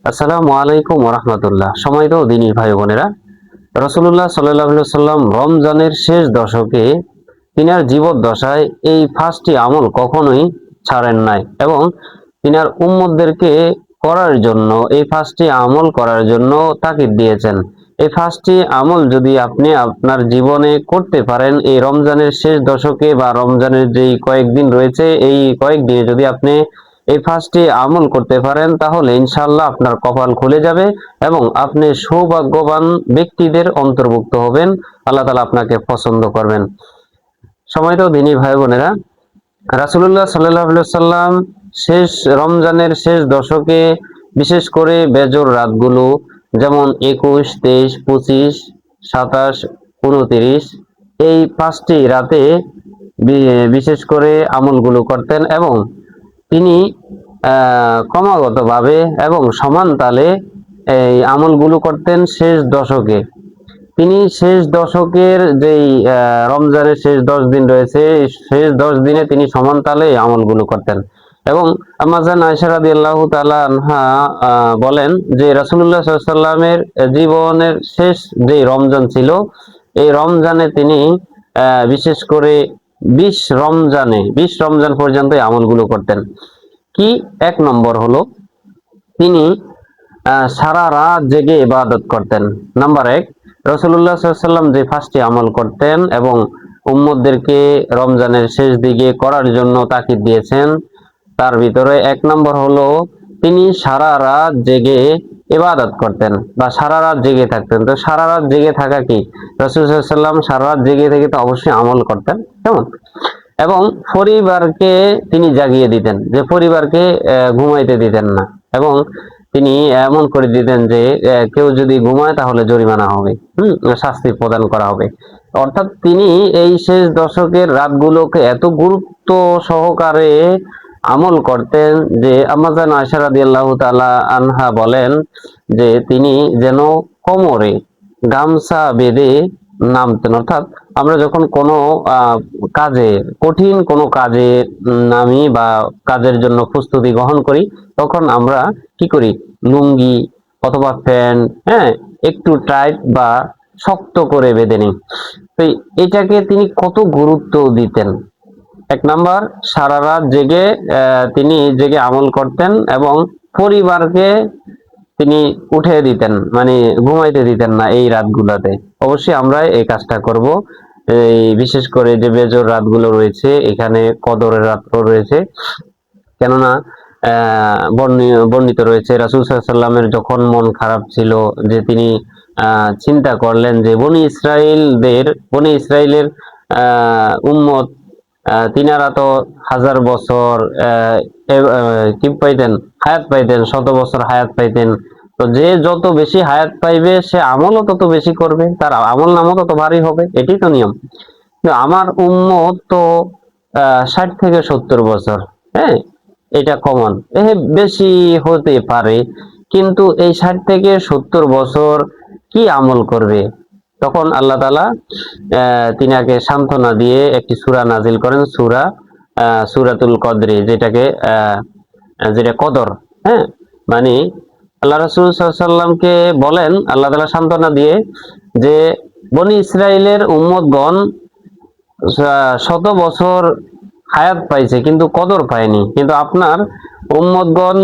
আসসালামু আলাইকুম ওয়া রাহমাতুল্লাহ। সম্মানিত দিনী ভাই বোনেরা, রাসূলুল্লাহ সাল্লাল্লাহু আলাইহি ওয়াসাল্লাম রমজানের শেষ দশকে তিনার জীবদ্দশায় এই পাঁচটি আমল কখনোই ছাড়েন নাই এবং তিনার উম্মতদেরকে করার জন্য এই পাঁচটি আমল করার জন্য তাকিদ দিয়েছেন। এই পাঁচটি আমল যদি আপনি আপনার জীবনে করতে পারেন, এই রমজানের শেষ দশকে বা রমজানের যেই কয়েকদিন রয়েছে এই কয়েকদিনে যদি আপনি এই পাঁচটি আমল করতে পারেন, তাহলে ইনশাআল্লাহ আপনার কপাল খুলে যাবে এবং আপনি সৌভাগ্যবান ব্যক্তিদের অন্তর্ভুক্ত হবেন। আল্লাহ তাআলা আপনাকে পছন্দ করবেন। সম্মানিত দিনী ভাই বোনেরা, রাসূলুল্লাহ সাল্লাল্লাহু আলাইহি ওয়াসাল্লাম শেষ রমজানের শেষ দশকে বিশেষ করে বেজোর রাতগুলো, যেমন 21, 23, 25, 27, 29 এই পাঁচটি রাতে বিশেষ করে আমলগুলো করতেন এবং তিনি ক্রমাগতভাবে এবং সমান তালে এই আমলগুলো করতেন শেষ দশকে। তিনি শেষ দশকের যেই রমজানের শেষ 10 দিন রয়েছে, শেষ 10 দিনে তিনি সমান তালে এই আমলগুলো করতেন এবং আম্মা জান আয়েশা রাদিয়াল্লাহু তাআলা আনহা বলেন যে রাসূলুল্লাহ সাল্লাল্লাহু আলাইহি ওয়াসাল্লামের জীবনের শেষ যে রমজান ছিল, এই রমজানে তিনি বিশেষ করে 20 রমজান পর্যন্ত এই আমলগুলো করতেন। কি? 1 নম্বর হলো তিনি সারা রাত জেগে ইবাদত করতেন। নাম্বার 1, রাসূলুল্লাহ সাল্লাল্লাহু আলাইহি ওয়াসাল্লাম যে পাঁচটি আমল করতেন এবং উম্মতদেরকে রমজানের শেষ দিকে করার জন্য তাকিদ দিয়েছেন, তার ভিতরে 1 নম্বর হলো তিনি সারা রাত জেগে ইবাদত করতেন বা সারা রাত জেগে থাকতেন। তো সারা রাত জেগে থাকা কি? রাসূল সাল্লাল্লাহু আলাইহি ওয়াসাল্লাম সারা রাত জেগে থেকে তো অবশ্যই আমল করতেন, কেমন? এবং পরিবারকে তিনি জাগিয়ে দিতেন, যে পরিবারকে ঘুমাইতে দিতেন না এবং তিনি এমন করে দিতেন যে কেউ যদি ঘুমায় তাহলে জরিমানা হবে, শাস্তি প্রদান করা হবে। অর্থাৎ তিনি এই শেষ দশকের রাতগুলোকে এত গুরুত্ব সহকারে আমল করতেন যে আম্মা জান আয়েশা রাদিয়াল্লাহু তাআলা আনহা বলেন যে তিনি যেন কোমরে গামছা বেঁধে নামতেন। অর্থাৎ আমরা যখন কোনো কাজে, কঠিন কোনো কাজে নামি বা কাজের জন্য প্রস্তুতি গ্রহণ করি, তখন আমরা কি করি? লুঙ্গি অথবা প্যান্ট, একটু টাইট বা শক্ত করে বেঁধে নিই। তো এটাকে তিনি কত গুরুত্ব দিতেন। 1 নম্বর, সারা রাত জেগে তিনি জেগে আমল করতেন এবং পরিবারকে তিনি উঠে দিতেন, মানে ঘুমাইতে দিতেন না এই রাতগুলোতে। অবশ্যই আমরা এই কাজটা করব। এই বিশেষ করে যে বেজোর রাতগুলো রয়েছে, এখানে কদরের রাতও রয়েছে, কেননা বর্ণিত রয়েছে রাসূল সাল্লাল্লাহু আলাইহি ওয়াসাল্লামের যখন মন খারাপ ছিল, যে তিনি চিন্তা করলেন যে বনি ইসরাইলের উম্মত, তিনারা তো 1000 বছর কি পাইতেন? হায়াত পাইতেন, 100 বছর হায়াত পাইতেন। তো যে যত বেশি হায়াত পাইবে সে আমলও তত বেশি করবে, তার আমল নামও তত ভারী হবে, এটাই তো নিয়ম। আমার উম্মত তো 60 থেকে 70 বছর, হ্যাঁ, এটা কমন, বেশি হতে পারে, কিন্তু এই 60 থেকে 70 বছর কি আমল করবে? তখন আল্লাহ তাআলা তিনাকে সান্ত্বনা দিয়ে একটি সূরা নাজিল করেন, সূরাতুল কদরে, যেটা কদর, হ্যাঁ, মানে আল্লাহ রাসূল সাল্লাল্লাহু আলাইহি ওয়াসাল্লামকে বলেন আল্লাহ তাআলা সান্ত্বনা দিয়ে যে বনি ইসরাইলের উম্মতগণ 100 বছর হায়াত পাইছে কিন্তু কদর পায়নি, কিন্তু আপনার উম্মতগণ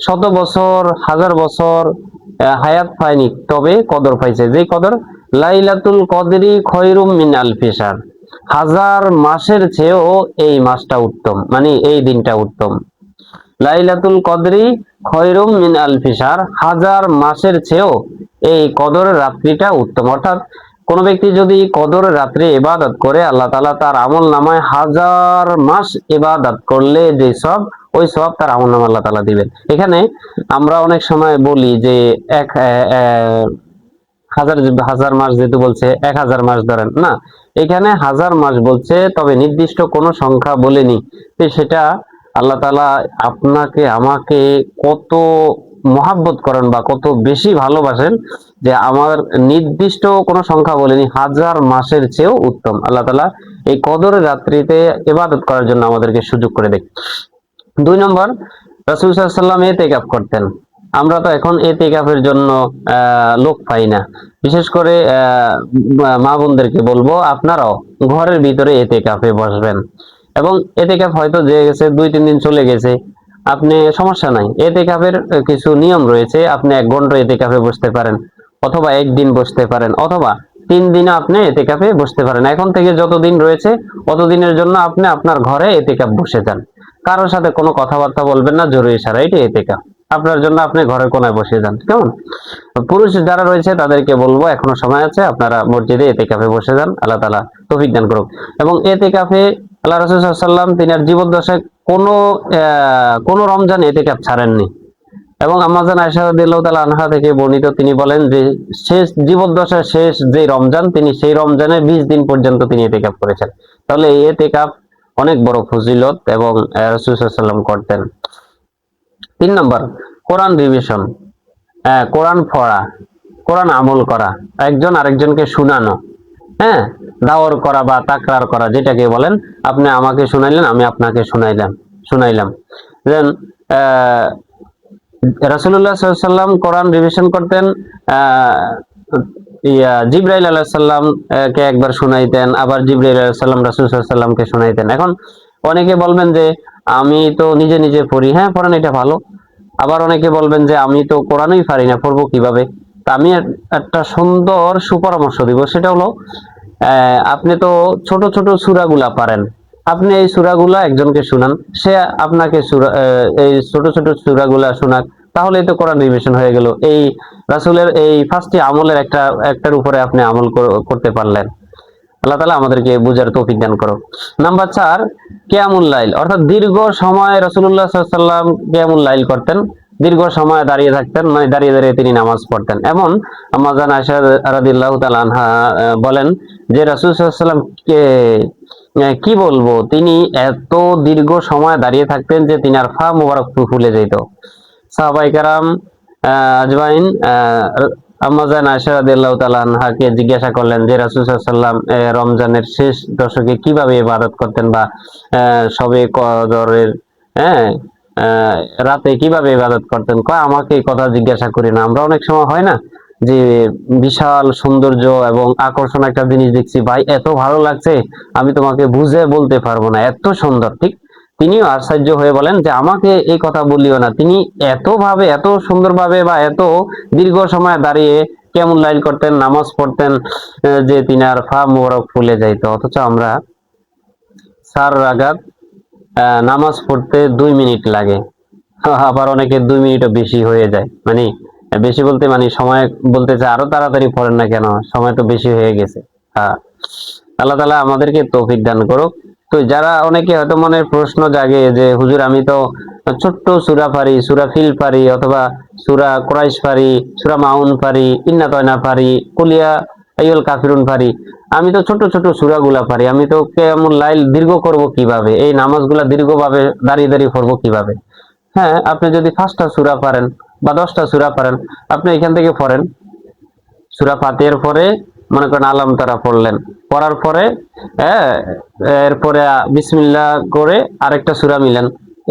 100 বছর 1000 বছর হায়াত পায়নি, তবে কদর পাইছে। যে কদর, লাইলাতুল কদরি খয়রুম মিন আলফি শাহর, 1000 মাসের চেয়েও এই মাসটা উত্তম, মানে এই দিনটা উত্তম। লাইলাতুল কদরি খয়রুম মিন আলফি শাহর, 1000 মাসের চেয়েও এই কদরের রাত্রিটা উত্তম। অর্থাৎ কোন ব্যক্তি যদি কদরের রাত্রে ইবাদত করে, আল্লাহ তাআলা তার আমল নামায় 1000 মাস ইবাদত করলে যে সব, ওই সব তার আমল নামায় আল্লাহ তাআলা দিবেন। এখানে আমরা অনেক সময় বলি যে হাজার মাস যেহেতু বলছে 1000 মাস ধরেন না, এখানে 1000 মাস বলছে, তবে নির্দিষ্ট কোনো সংখ্যা বলেনি। তো সেটা আল্লাহ তাআলা আপনাকে আমাকে কত মহাব্বত করেন বা কত বেশি ভালোবাসেন, যে আমার নির্দিষ্ট কোনো সংখ্যা বলেনি, 1000 মাসের চেয়েও উত্তম। আল্লাহ তাআলা এই কদরের রাত্রিতে ইবাদত করার জন্য আমাদেরকে সুযোগ করে দেয়। 2 নম্বর, রাসূল সাল্লাল্লাহু আলাইহি ওয়াসাল্লাম ইতিকাফ করতেন। আমরা তো এখন এতেকাফের জন্য লোক পাই না। বিশেষ করে মা বোনদেরকে বলবো, আপনারাও ঘরের ভিতরে এতেকাফে বসবেন। এবং এতেকাফ হয়তো যে গেছে 2-3 দিন চলে গেছে, আপনি সমস্যা নাই, এতেকাফের কিছু নিয়ম রয়েছে। আপনি 1 ঘন্টা এতেকাফে বসতে পারেন, অথবা 1 দিন বসতে পারেন, অথবা 3 দিনে আপনি এতেকাফে বসতে পারেন। এখন থেকে যতদিন রয়েছে অতদিনের জন্য আপনি আপনার ঘরে এতেকাফ বসে যান। কারোর সাথে কোনো কথাবার্তা বলবেন না, জরুরি ছাড়া। এটাই এতেকাফ। আপনার জন্য আপনি ঘরের কোনায় বসে যান, কেমন? পুরুষ যারা রয়েছে তাদেরকে বলবো, এখনো সময় আছে, আপনারা মসজিদে এতেকাফে বসে যান। আল্লাহ তাআলা তৌফিক দান করুক। এবং এতেকাফে আল্লাহ রাসূল সাল্লাল্লাহু আলাইহি ওয়াসাল্লাম তিনি আর জীবদ্দশায় কোনো রমজান এতেকাফ ছাড়েননি। এবং আম্মা জান আয়েশা রাদিয়াল্লাহু তাআলা আনহা থেকে বর্ণিত, তিনি বলেন যে শেষ জীবদ্দশার শেষ যে রমজান, তিনি সেই রমজানে 20 দিন পর্যন্ত তিনি এতেকাফ করেছেন। তাহলে এই এতেকাফ অনেক বড় ফজিলত এবং রাসূল সাল্লাল্লাহু আলাইহি ওয়াসাল্লাম করতেন। 3 নম্বর, কোরআন রিভিশন, কোরআন পড়া, কোরআন আমল করা, একজন আরেকজনকে শোনানো, হ্যাঁ, দাওয়ার করা বা তাকরার করা, যেটাকে বলেন। আপনি আমাকে শুনাইলেন, আমি আপনাকে শুনাইলাম। দেন রাসূলুল্লাহ সাল্লাল্লাহু আলাইহি ওয়াসাল্লাম কোরআন রিভিশন করতেন। জিবরাইল আলাইহিস সালাম কে একবার শুনাইতেন, আবার জিবরাইল আলাইহিস সালাম রাসূল সাল্লাল্লাহু আলাইহি ওয়াসাল্লামকে শুনাইতেন। এখন অনেকে বলবেন যে আমি তো নিজে নিজে পড়ি। হ্যাঁ, পড়েন, এটা ভালো। আবার অনেকে বলবেন যে আমি তো কোরআনই পারি না, পড়বো কিভাবে? তা আমি একটা সুন্দর সুপরামর্শ দিব, সেটা হলো আপনি তো ছোট ছোট সূরাগুলা পারেন, আপনি এই সূরাগুলা একজনকে শুনান, সে আপনাকে এই ছোট ছোট সূরাগুলা শোনাক, তাহলেই তো কোরআন রিভিশন হয়ে গেল। এই রাসূলের এই 5টি আমলের একটার উপরে আপনি আমল করতে পারলেন। আল্লাহ তাআলা আমাদেরকে বুঝার তৌফিক দান করো। নাম্বার 4, কিয়ামুল লাইল, অর্থাৎ দীর্ঘ সময় রাসূলুল্লাহ সাল্লাল্লাহু আলাইহি ওয়াসাল্লাম কিয়ামুল লাইল করতেন। দীর্ঘ সময় দাঁড়িয়ে থাকতেন, মানে দাঁড়িয়ে দাঁড়িয়ে তিনি নামাজ পড়তেন। এমন আম্মা জান আয়েশা রাদিয়াল্লাহু তাআলা আনহা বলেন যে রাসূল সাল্লাল্লাহু আলাইহি ওয়াসাল্লাম কি বলবো, তিনি এত দীর্ঘ সময় দাঁড়িয়ে থাকতেন যে তিনার পা মোবারক ফুলে যেত। সাহাবায়ে কেরাম আজমাইন আম্মা জান আয়েশা রাদিয়াল্লাহু তাআলা আনহাকে জিজ্ঞাসা করলেন যে রাসূল সাল্লাল্লাহু আলাইহি ওয়াসাল্লাম রমজানের শেষ দশকে কিভাবে ইবাদত করতেন, বা শবে কদরের রাতে কিভাবে ইবাদত করতেন। কয়, আমাকে এই কথা জিজ্ঞাসা করি না, আমরা অনেক সময় হয় না যে বিশাল সৌন্দর্য এবং আকর্ষণ একটা জিনিস দেখছি, ভাই এত ভালো লাগছে, আমি তোমাকে বুঝে বলতে পারবো না, এত সুন্দর। ঠিক তিনিও আশ্চর্য হয়ে বলেন যে আমাকে এই কথা বলিও না। তিনি এত সুন্দরভাবে বা এত দীর্ঘ সময় দাঁড়িয়ে কিয়ামুল লাইল করতেন, নামাজ পড়তেন, যে তিনার পা মোবারক ফুলে যাইত। অথচ আমরা 4 রাকাত নামাজ পড়তে 2 মিনিট লাগে, আবার অনেকে 2 মিনিটও বেশি হয়ে যায়। মানে বেশি বলতে মানে সময় বলতে চাই আরো তাড়াতাড়ি পড়েন না কেন, সময় তো বেশি হয়ে গেছে। আল্লাহ তাআলা আমাদেরকে তৌফিক দান করুক। তো যারা অনেকে হয়তো মনে প্রশ্ন জাগে যে হুজুর আমি তো ছোট্ট সূরা পারি, সূরা ফিল পারি, অথবা সূরা কুরাইশ পারি, সূরা মাউন পারি, ইন্না তয়না পারি, কুলিয়া আইয়ুল কাফিরুন পারি, আমি তো ছোট ছোট সূরাগুলা পারি, আমি তো কিয়ামুল লাইল দীর্ঘ করব কিভাবে, এই নামাজগুলা দীর্ঘভাবে দাঁড়িয়ে দাঁড়িয়ে পড়বো কিভাবে? হ্যাঁ, আপনি যদি 5টা সূরা পারেন বা 10টা সূরা পারেন, আপনি এখান থেকে পড়েন। সূরা ফাতিহার পরে মনে করেন আলাম তারা পড়লেন, পড়ার পরে এরপরে বিসমিল্লাহ করে আরেকটা সূরা মিলেন,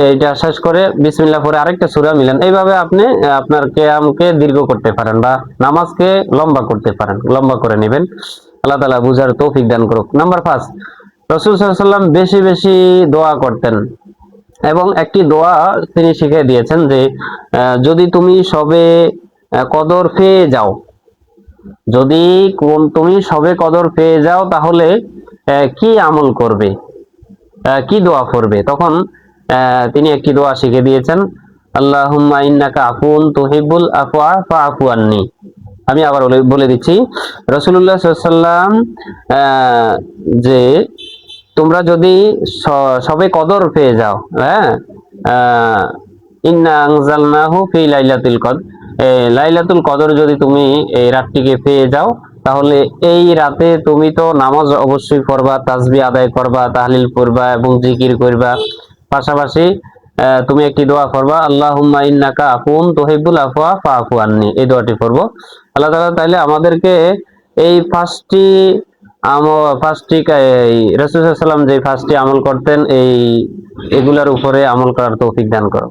এইটা শেষ করে বিসমিল্লাহ পরে আরেকটা সূরা মিলেন। এইভাবে আপনি আপনার কিয়ামকে দীর্ঘ করতে পারেন বা নামাজকে লম্বা করতে পারেন, লম্বা করে নেবেন। আল্লাহ তাআলা বুঝার তৌফিক দান করুক। নাম্বার 5, রাসূল সাল্লাল্লাহু আলাইহি ওয়াসাল্লাম বেশি বেশি দোয়া করতেন। এবং একটি দোয়া তিনি শিখিয়ে দিয়েছেন যে যদি তুমি সবে কদর পেয়ে যাও, যদি তুমি সবে কদর পেয়ে যাও, তাহলে কি আমল করবে, কি দোয়া করবে? তখন তিনি একটি দোয়া শিখিয়ে দিয়েছেন, আল্লাহুম্মা ইন্নাকা আফুন তুহিব্বুল আফওয়া ফাআফু আন্নি। আমি আবার বলে দিচ্ছি, রাসূলুল্লাহ সাল্লাল্লাহু আলাইহি ওয়াসাল্লাম যে তোমরা যদি সবে কদর পেয়ে যাও, ইন্না আনজালনাহু ফি লাইলাতুল কদর, লাইলাতুল কদর যদি তুমি এই রাতটিকে পেয়ে যাও, তাহলে এই রাতে তুমি তো নামাজ অবশ্যই পড়বা, তাসবিহ আদায় করবা, তাহলিল পড়বা এবং জিকির করবা। পাশাপাশি তুমি একটি দোয়া করবা, আল্লাহুম্মা ইন্নাকা আফুন তুহিব্বুল আফওয়া ফাআফু আন্নি, এই দোয়াটি পড়বো। আল্লাহ তাআলা তাইলে আমাদেরকে এই 5টি রাসূল সাল্লাল্লাহু আলাইহি ওয়াসাল্লাম যে 5টি আমল করতেন, এগুলার উপরে আমল করার তৌফিক দান করো।